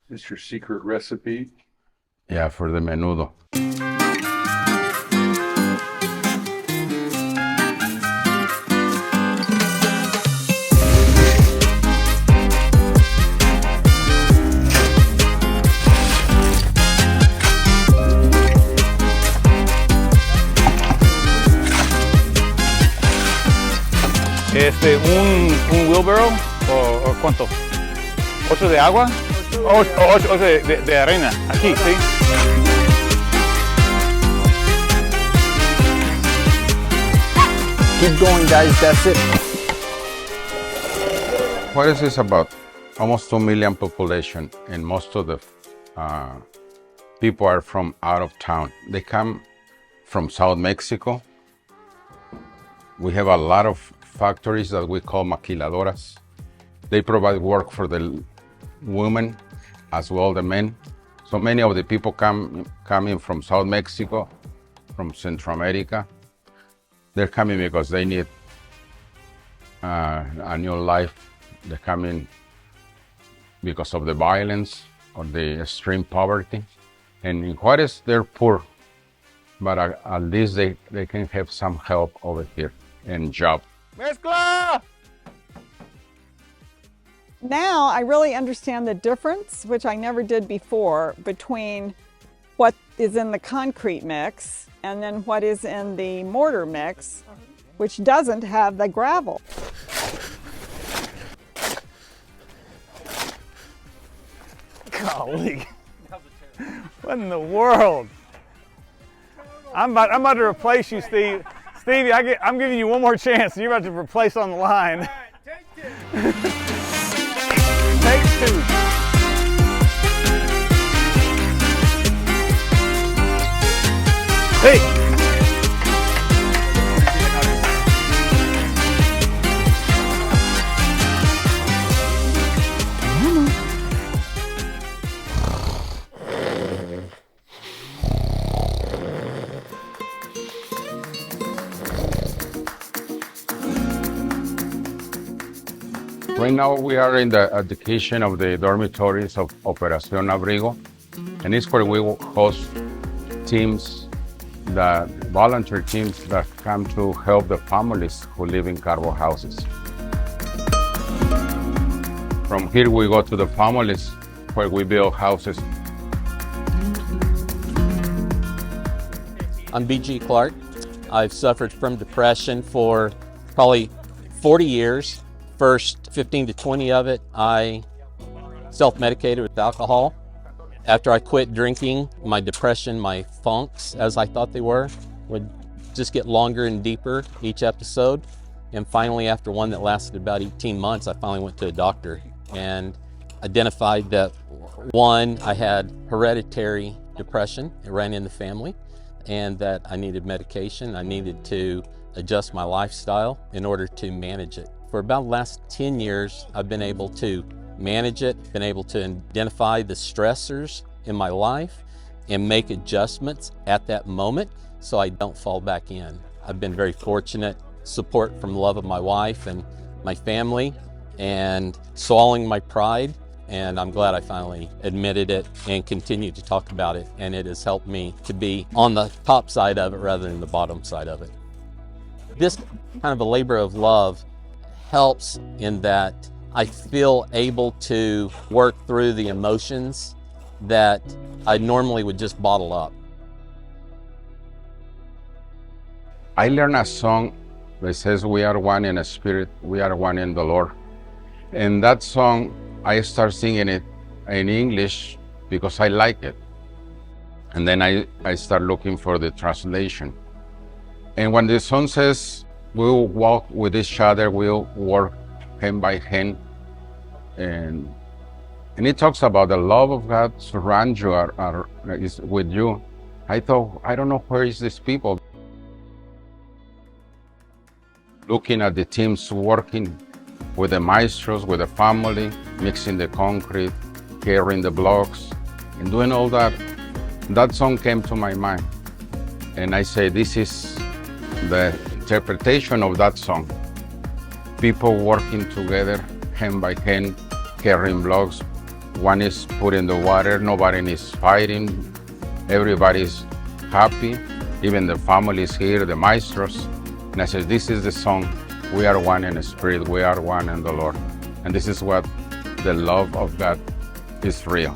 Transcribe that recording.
Is your secret recipe? Yeah, for the menudo. Un wheelbarrow o cuánto? ¿8 de agua? 8 de arena, aquí, ¿sí? Keep going, guys, that's it. Juarez is about almost 2 million population, and most of the people are from out of town. They come from South Mexico. We have a lot of factories that we call maquiladoras. They provide work for the women as well the men. So many of the people coming from South Mexico, from Central America. They're coming because they need a new life. They're coming because of the violence or the extreme poverty. And in Juarez, they're poor, but at least they can have some help over here and job. Mezcla! Now I really understand the difference, which I never did before, between what is in the concrete mix and then what is in the mortar mix, which doesn't have the gravel. Golly. What in the world? I'm about to replace you, Steve. Stevie, I'm giving you one more chance. You're about to replace on the line. Take 2. Hey! Right now we are in the education of the dormitories of Operación Abrigo, and it's where we will host teams, the volunteer teams that come to help the families who live in carbo houses. From here we go to the families where we build houses. I'm B.G. Clark. I've suffered from depression for probably 40 years. First 15 to 20 of it, I self-medicated with alcohol. After I quit drinking, my depression, my funks, as I thought they were, would just get longer and deeper each episode. And finally, after one that lasted about 18 months, I finally went to a doctor and identified that, one, I had hereditary depression. It ran in the family, and that I needed medication. I needed to adjust my lifestyle in order to manage it. For about the last 10 years, I've been able to manage it, been able to identify the stressors in my life and make adjustments at that moment so I don't fall back in. I've been very fortunate, support from the love of my wife and my family, and swallowing my pride, and I'm glad I finally admitted it and continue to talk about it, and it has helped me to be on the top side of it rather than the bottom side of it. This kind of a labor of love helps in that I feel able to work through the emotions that I normally would just bottle up. I learned a song that says, "We are one in a spirit, we are one in the Lord." And that song, I start singing it in English because I like it. And then I start looking for the translation. And when the song says, we'll walk with each other, we'll work hand by hand, and it talks about the love of God surrounds you, is with you. I thought, I don't know where is these people. Looking at the teams working with the maestros, with the family, mixing the concrete, carrying the blocks, and doing all that, that song came to my mind. And I say, this is the interpretation of that song. People working together, hand by hand, carrying blocks, one is put in the water, nobody is fighting, everybody's happy, even the families here, the maestros. And I said, this is the song, we are one in the spirit, we are one in the Lord. And this is what the love of God is real.